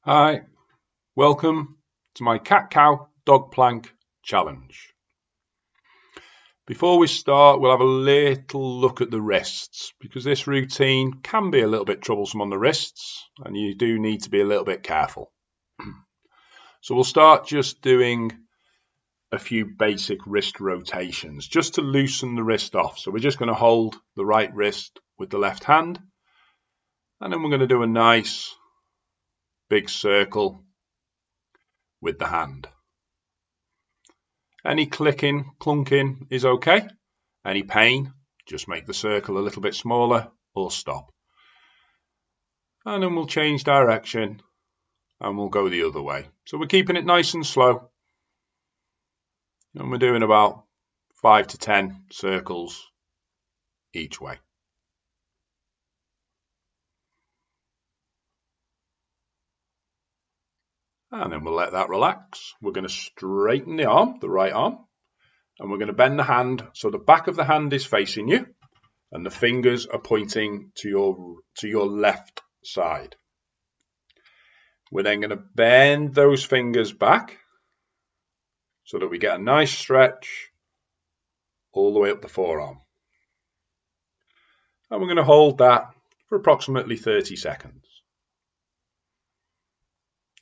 Hi, welcome to my Cow Dog Plank Challenge. Before we start, we'll have a little look at the wrists because this routine can be a little bit troublesome on the wrists and you do need to be a little bit careful. So we'll start just doing a few basic wrist rotations just to loosen the wrist off. So we're just going to hold the right wrist with the left hand and then we're going to do a nice big circle with the hand. Any clicking, clunking is okay. Any pain, just make the circle a little bit smaller or stop. And then we'll change direction and we'll go the other way. So we're keeping it nice and slow. And we're doing about 5 to 10 circles each way. And then we'll let that relax. We're going to straighten the arm, the right arm, and we're going to bend the hand so the back of the hand is facing you and the fingers are pointing to your left side. We're then going to bend those fingers back so that we get a nice stretch all the way up the forearm. And we're going to hold that for approximately 30 seconds.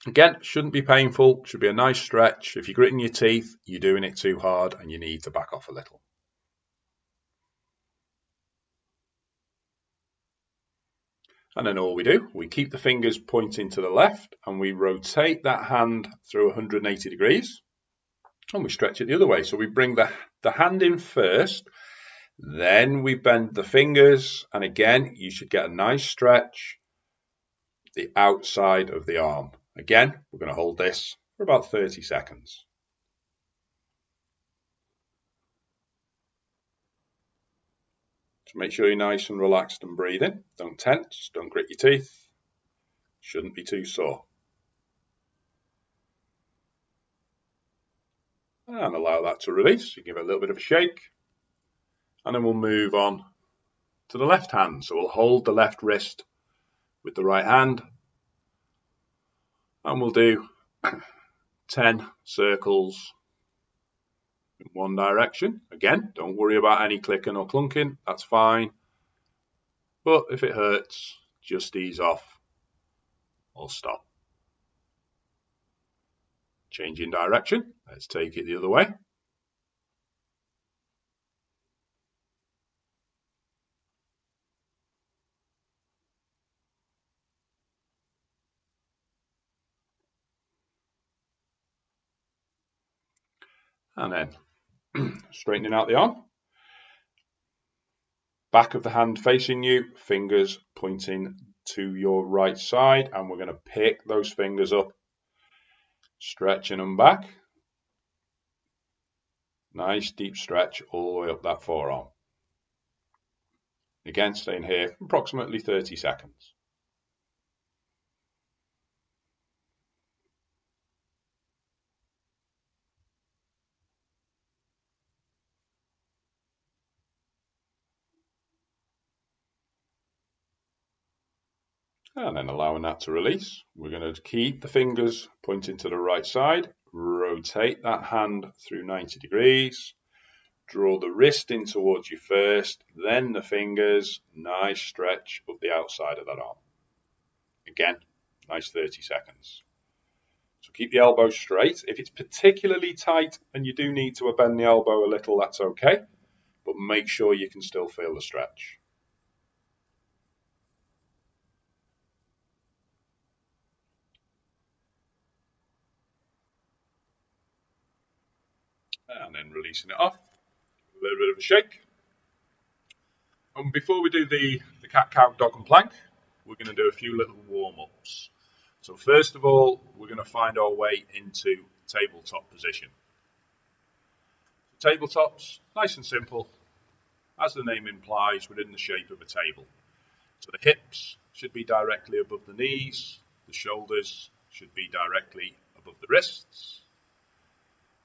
Again, shouldn't be painful, should be a nice stretch. If you're gritting your teeth, you're doing it too hard and you need to back off a little. And then all we do, we keep the fingers pointing to the left and we rotate that hand through 180 degrees and we stretch it the other way. So we bring the hand in first, then we bend the fingers and again, you should get a nice stretch the outside of the arm. Again, we're going to hold this for about 30 seconds. So make sure you're nice and relaxed and breathing. Don't tense, don't grit your teeth. Shouldn't be too sore. And allow that to release. You give it a little bit of a shake. And then we'll move on to the left hand. So we'll hold the left wrist with the right hand. And we'll do 10 circles in one direction. Again, don't worry about any clicking or clunking. That's fine. But if it hurts, just ease off or stop. Changing direction. Let's take it the other way. And then straightening out the arm. Back of the hand facing you, fingers pointing to your right side, and we're going to pick those fingers up, stretching them back. Nice deep stretch all the way up that forearm. Again, staying here for approximately 30 seconds. And then allowing that to release, we're going to keep the fingers pointing to the right side, rotate that hand through 90 degrees, draw the wrist in towards you first, then the fingers, nice stretch up the outside of that arm. Again, nice 30 seconds. So keep the elbow straight. If it's particularly tight and you do need to bend the elbow a little, that's okay, but make sure you can still feel the stretch. And then releasing it off, a little bit of a shake. And before we do the cat, cow, dog and plank, we're going to do a few little warm-ups. So first of all, we're going to find our way into tabletop position. Tabletops, nice and simple. As the name implies, we're in the shape of a table. So the hips should be directly above the knees, the shoulders should be directly above the wrists.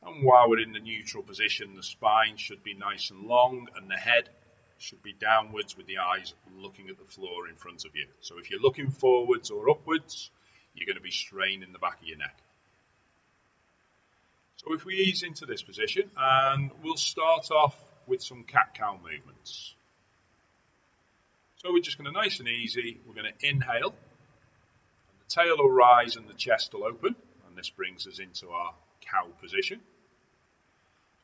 And while we're in the neutral position, the spine should be nice and long and the head should be downwards with the eyes looking at the floor in front of you. So if you're looking forwards or upwards, you're going to be straining the back of your neck. So if we ease into this position, and we'll start off with some cat-cow movements. So we're just going to nice and easy, we're going to inhale, and the tail will rise and the chest will open, and this brings us into our cow position.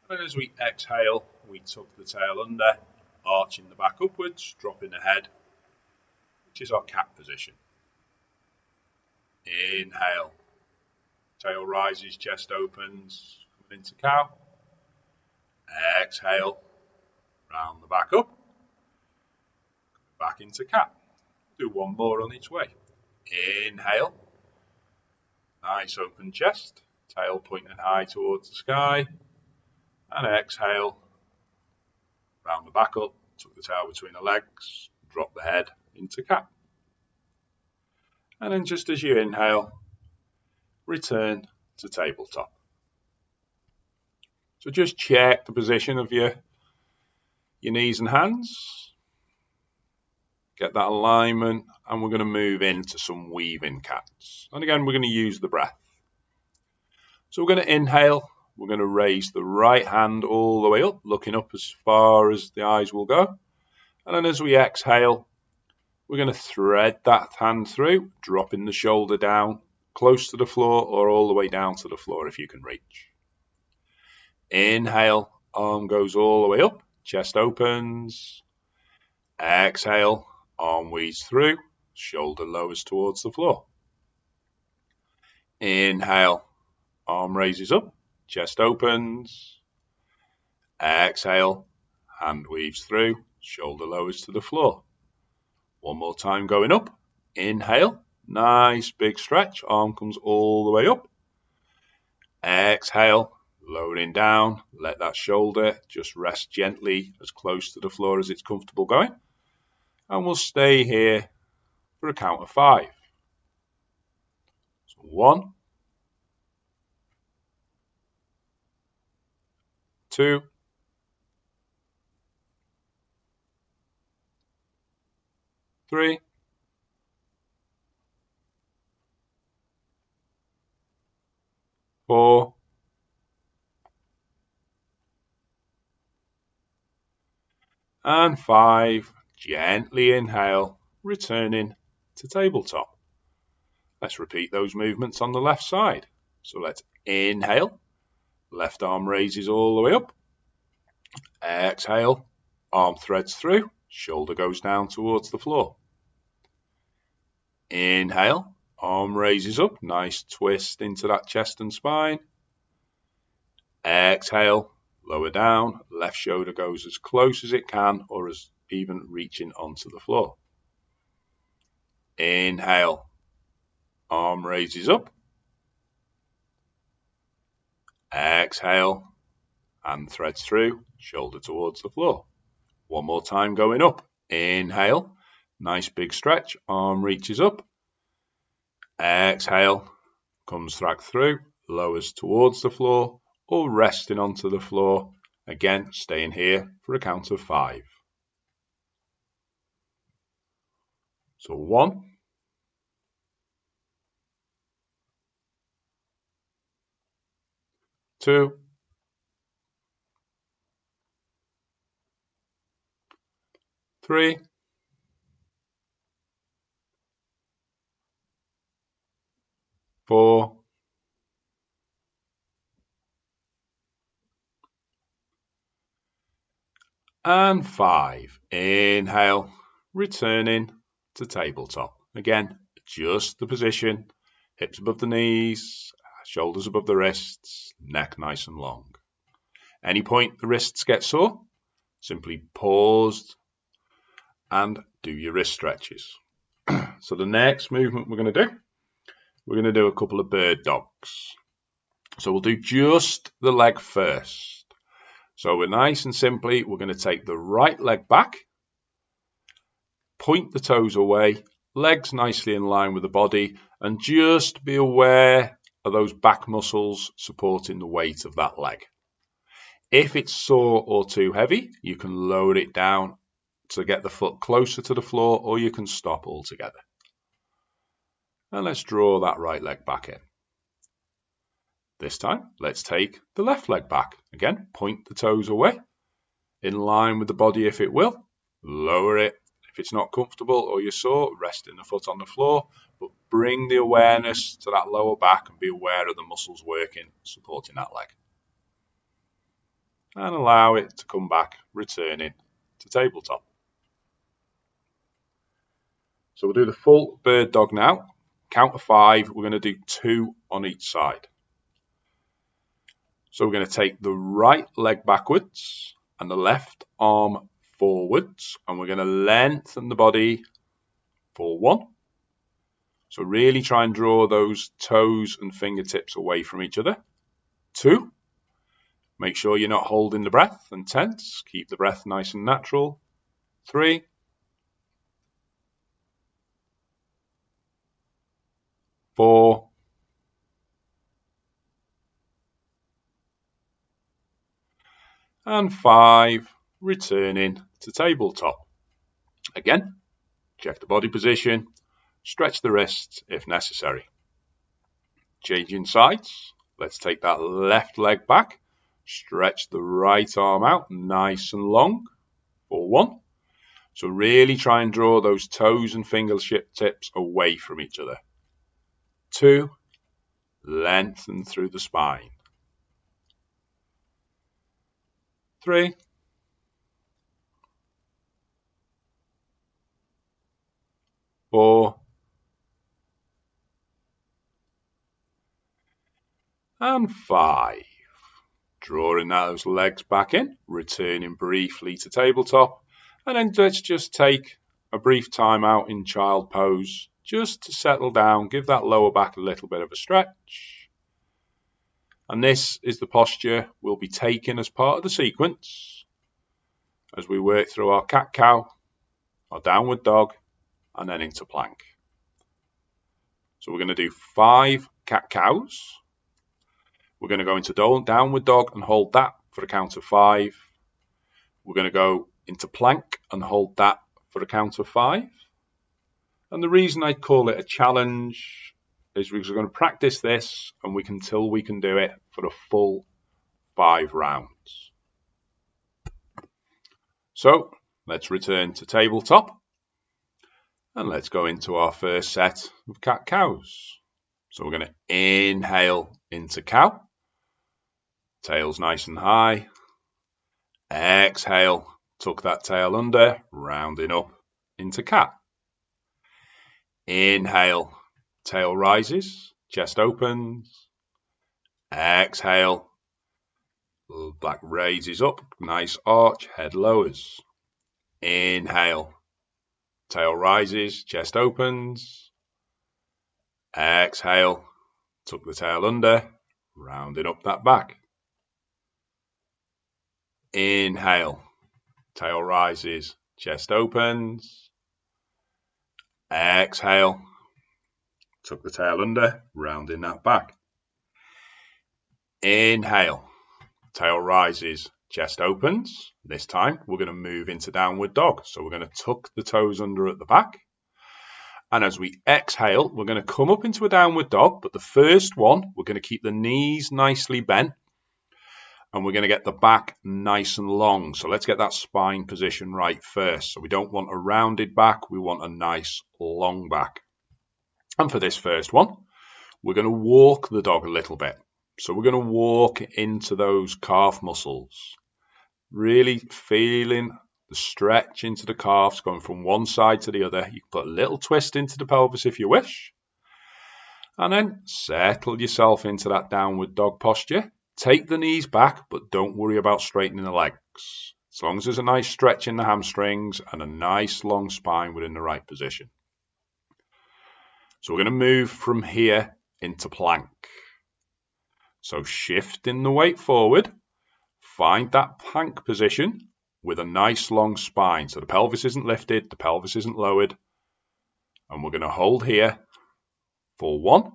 And then as we exhale, we tuck the tail under, arching the back upwards, dropping the head, which is our cat position. Inhale, tail rises, chest opens, coming into cow. Exhale, round the back up, back into cat. Do one more on each way. Inhale, nice open chest, tail pointing high towards the sky. And exhale, round the back up, tuck the tail between the legs, drop the head into cat. And then just as you inhale, return to tabletop. So just check the position of your knees and hands. Get that alignment, and we're going to move into some weaving cats. And again, we're going to use the breath. So we're going to inhale. We're going to raise the right hand all the way up, looking up as far as the eyes will go. And then as we exhale, we're going to thread that hand through, dropping the shoulder down close to the floor or all the way down to the floor if you can reach. Inhale, arm goes all the way up, chest opens. Exhale, arm weaves through, shoulder lowers towards the floor. Inhale, arm raises up, chest opens. Exhale, hand weaves through, shoulder lowers to the floor. One more time going up. Inhale, nice big stretch, arm comes all the way up. Exhale, lowering down, let that shoulder just rest gently as close to the floor as it's comfortable going. And we'll stay here for a count of 5. So 1, 2, 3, 4, and 5. Gently inhale, returning to tabletop. Let's repeat those movements on the left side. So let's inhale, left arm raises all the way up. Exhale, arm threads through, shoulder goes down towards the floor. Inhale, arm raises up, nice twist into that chest and spine. Exhale, lower down, left shoulder goes as close as it can or as even reaching onto the floor. Inhale, arm raises up. Exhale, hand threads through, shoulder towards the floor. One more time going up. Inhale, nice big stretch, arm reaches up. Exhale, comes back through, lowers towards the floor or resting onto the floor. Again, staying here for a count of 5. So 1, 2, 3, 4, and 5. Inhale, returning to tabletop. Again, adjust the position, hips above the knees, shoulders above the wrists, neck nice and long. Any point the wrists get sore, simply pause and do your wrist stretches. So the next movement we're going to do a couple of bird dogs. So we'll do just the leg first. So we're nice and simply, we're going to take the right leg back, point the toes away, legs nicely in line with the body, and just be aware of those back muscles supporting the weight of that leg. If it's sore or too heavy, you can lower it down to get the foot closer to the floor, or you can stop altogether. And let's draw that right leg back in. This time, let's take the left leg back. Again, point the toes away, in line with the body if it will. Lower it if it's not comfortable or you're sore, resting the foot on the floor, but bring the awareness to that lower back and be aware of the muscles working, supporting that leg. And allow it to come back, returning to tabletop. So we'll do the full bird dog now. Count to 5, we're going to do 2 on each side. So we're going to take the right leg backwards and the left arm forwards, and we're going to lengthen the body for 1. So really try and draw those toes and fingertips away from each other. 2. Make sure you're not holding the breath and tense. Keep the breath nice and natural. 3. 4. And 5, returning to tabletop. Again, check the body position, stretch the wrists if necessary. Changing sides, let's take that left leg back, stretch the right arm out nice and long for 1. So really try and draw those toes and fingertips away from each other. 2, lengthen through the spine. 3, 4, and 5. Drawing those legs back in, returning briefly to tabletop, and then let's just take a brief time out in child pose just to settle down, give that lower back a little bit of a stretch. And this is the posture we'll be taking as part of the sequence as we work through our cat-cow, our downward dog, and then into plank. So we're going to do 5 cat-cows. We're going to go into downward dog and hold that for a count of 5. We're going to go into plank and hold that for a count of 5. And the reason I call it a challenge is because we're going to practice this until we can do it for a full 5 rounds. So let's return to tabletop and let's go into our first set of cat-cows. So we're going to inhale into cow, tail's nice and high. Exhale, tuck that tail under, rounding up into cat. Inhale, tail rises, chest opens. Exhale, back raises up, nice arch, head lowers. Inhale, tail rises, chest opens. Exhale, tuck the tail under, rounding up that back. Inhale, tail rises, chest opens. Exhale, tuck the tail under, rounding that back. Inhale, tail rises, chest opens. This time we're going to move into downward dog. So we're going to tuck the toes under at the back. And as we exhale, we're going to come up into a downward dog. But the first one, we're going to keep the knees nicely bent. And we're going to get the back nice and long. So let's get that spine position right first. So we don't want a rounded back. We want a nice long back. And for this first one, we're going to walk the dog a little bit. So we're going to walk into those calf muscles, really feeling the stretch into the calves, going from one side to the other. You can put a little twist into the pelvis if you wish. And then settle yourself into that downward dog posture. Take the knees back, but don't worry about straightening the legs. As long as there's a nice stretch in the hamstrings and a nice long spine within the right position. So we're going to move from here into plank. So shifting the weight forward, find that plank position with a nice long spine. So the pelvis isn't lifted, the pelvis isn't lowered. And we're going to hold here for 1.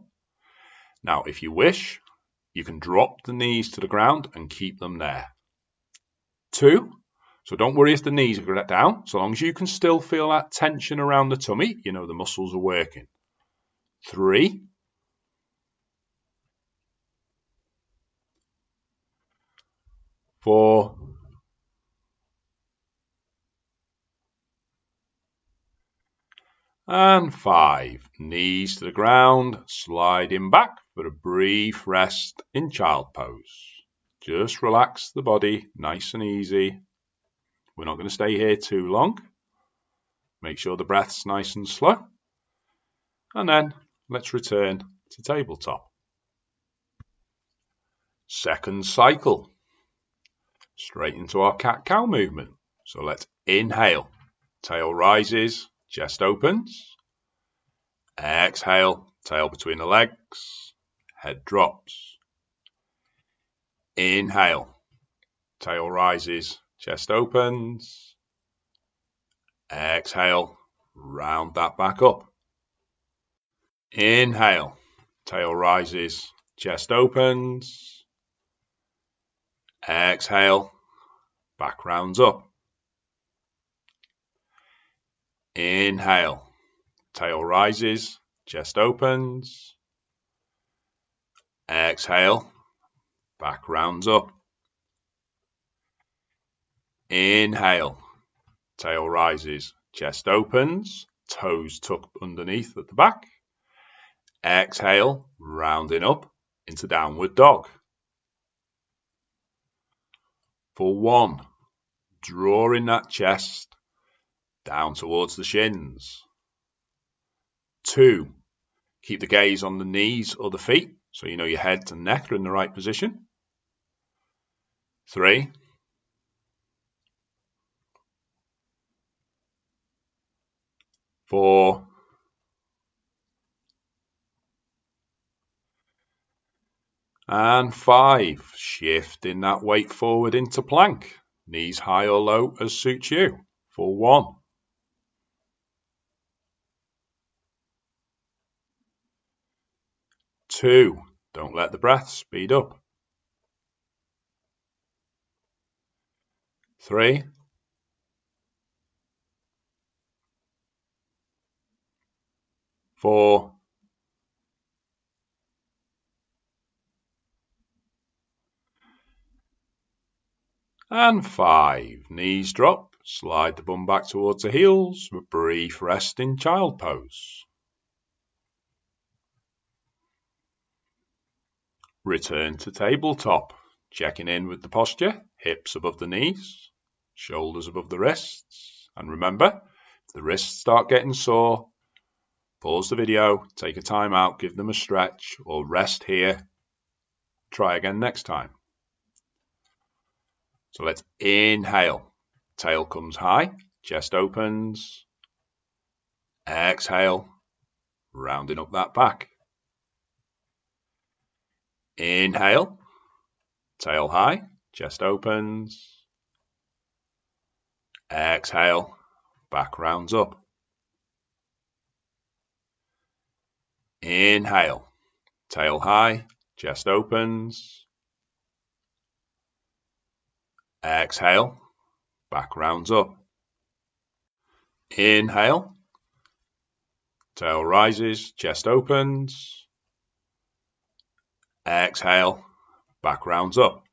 Now, if you wish, you can drop the knees to the ground and keep them there. 2. So don't worry if the knees are down. So long as you can still feel that tension around the tummy, you know the muscles are working. 3, 4, and 5. Knees to the ground, sliding back for a brief rest in child pose. Just relax the body, nice and easy. We're not going to stay here too long. Make sure the breath's nice and slow. And then let's return to tabletop. Second cycle. Straight into our cat-cow movement. So let's inhale. Tail rises, chest opens. Exhale, tail between the legs, head drops. Inhale, tail rises, chest opens. Exhale, round that back up. Inhale, tail rises, chest opens. Exhale, back rounds up. Inhale, tail rises, chest opens. Exhale, back rounds up. Inhale, tail rises, chest opens, toes tucked underneath at the back. Exhale, rounding up into downward dog. For 1, drawing that chest down towards the shins. 2, keep the gaze on the knees or the feet so you know your head and neck are in the right position. 3, 4, and 5. Shifting that weight forward into plank. Knees high or low as suits you. For 1. 2. Don't let the breath speed up. 3. 4. And 5. Knees drop. Slide the bum back towards the heels. A brief rest in child pose. Return to tabletop. Checking in with the posture. Hips above the knees. Shoulders above the wrists. And remember, if the wrists start getting sore, pause the video, take a time out, give them a stretch, or rest here. Try again next time. So let's inhale. Tail comes high, chest opens. Exhale, rounding up that back. Inhale, tail high, chest opens. Exhale, back rounds up. Inhale, tail high, chest opens. Exhale, back rounds up. Inhale, tail rises, chest opens. Exhale, back rounds up.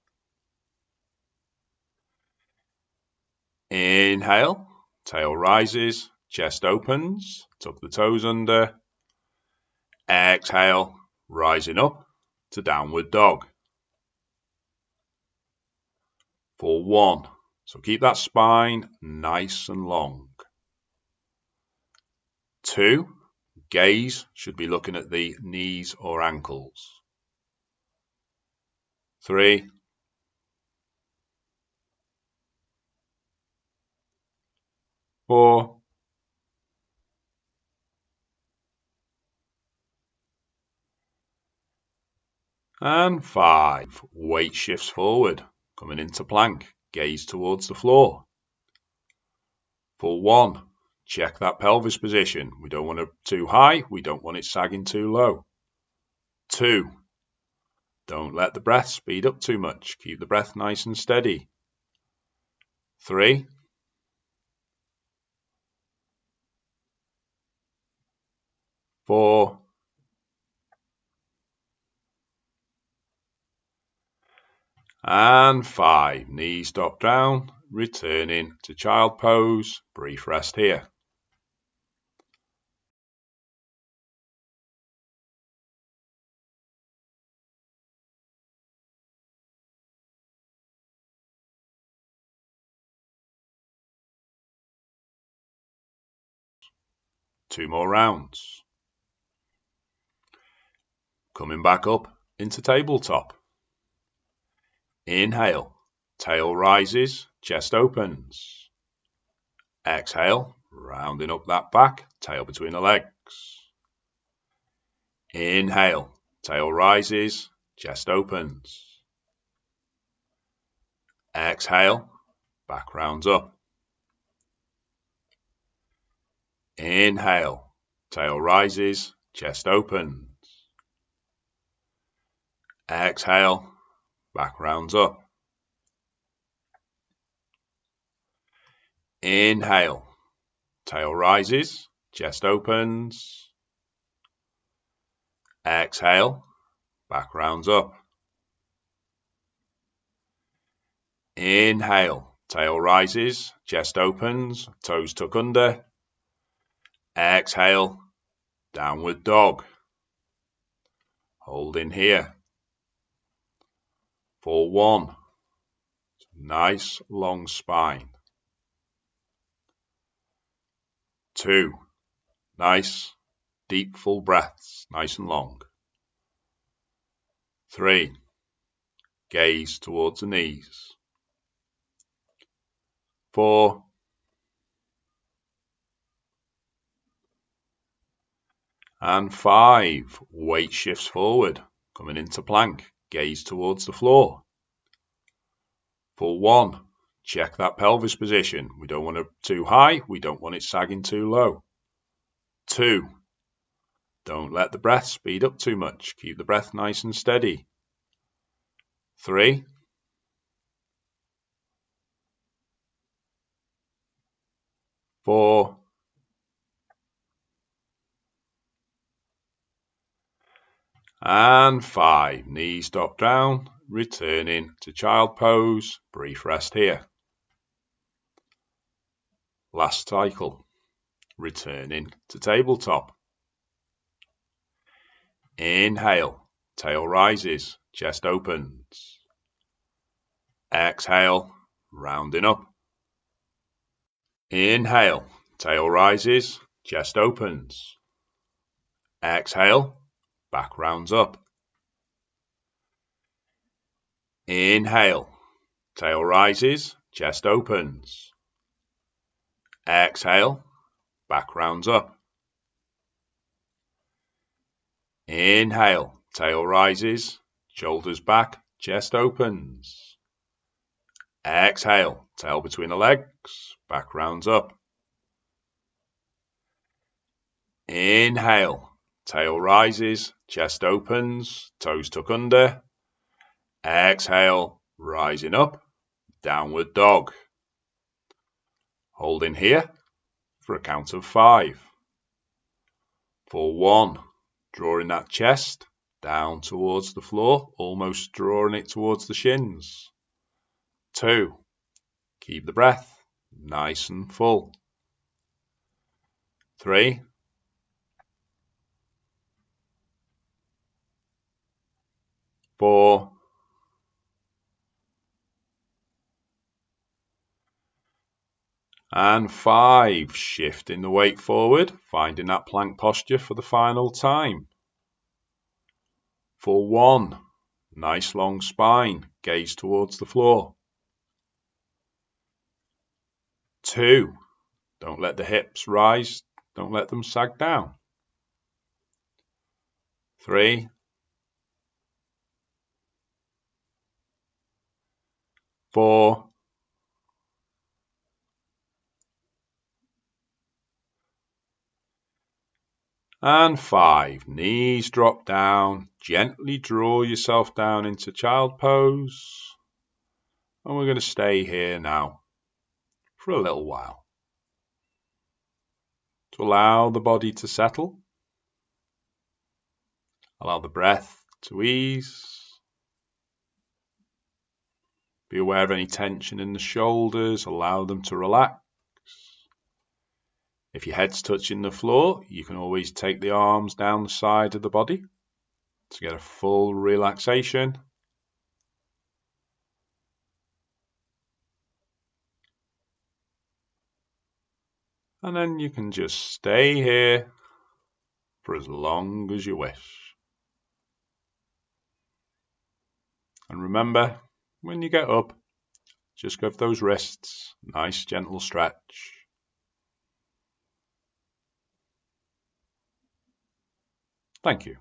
Inhale, tail rises, chest opens, tuck the toes under. Exhale, rising up to downward dog. For 1. So keep that spine nice and long. 2. Gaze should be looking at the knees or ankles. 3. 4. And 5. Weight shifts forward, coming into plank, gaze towards the floor. For 1, check that pelvis position. We don't want it too high, we don't want it sagging too low. 2, don't let the breath speed up too much. Keep the breath nice and steady. 3, 4, And 5, knees drop down, returning to child pose, brief rest here. Two more rounds. Coming back up into tabletop. Inhale, tail rises, chest opens. Exhale, rounding up that back, tail between the legs. Inhale, tail rises, chest opens. Exhale, back rounds up. Inhale, tail rises, chest opens. Exhale, back rounds up. Inhale, tail rises, chest opens. Exhale, back rounds up. Inhale, tail rises, chest opens, toes tuck under. Exhale, downward dog. Hold in here. For 1, nice long spine. 2, nice deep full breaths, nice and long. 3, gaze towards the knees. 4, and 5, weight shifts forward, coming into plank, gaze towards the floor. For 1, check that pelvis position. We don't want it too high, we don't want it sagging too low. 2, don't let the breath speed up too much, keep the breath nice and steady. 3, 4, and 5, knees drop down, returning to child pose, brief rest here. Last cycle, returning to tabletop. Inhale, tail rises, chest opens. Exhale, rounding up. Inhale, tail rises, chest opens. Exhale, back rounds up. Inhale, tail rises, chest opens. Exhale, back rounds up. Inhale, tail rises, shoulders back, chest opens. Exhale, tail between the legs, back rounds up. Inhale, tail rises, chest opens, toes tuck under. Exhale, rising up, downward dog. Holding here for a count of 5. For 1, drawing that chest down towards the floor, almost drawing it towards the shins. 2, keep the breath nice and full. 3, 4, and 5, shifting the weight forward, finding that plank posture for the final time. For 1, nice long spine, gaze towards the floor. 2, don't let the hips rise, don't let them sag down. 3, 4, and 5, knees drop down, gently draw yourself down into child pose, and we're going to stay here now for a little while to allow the body to settle, allow the breath to ease, Be aware of any tension in the shoulders, allow them to relax. If your head's touching the floor, you can always take the arms down the side of the body to get a full relaxation. And then you can just stay here for as long as you wish. And remember, when you get up, just give those wrists a nice gentle stretch. Thank you.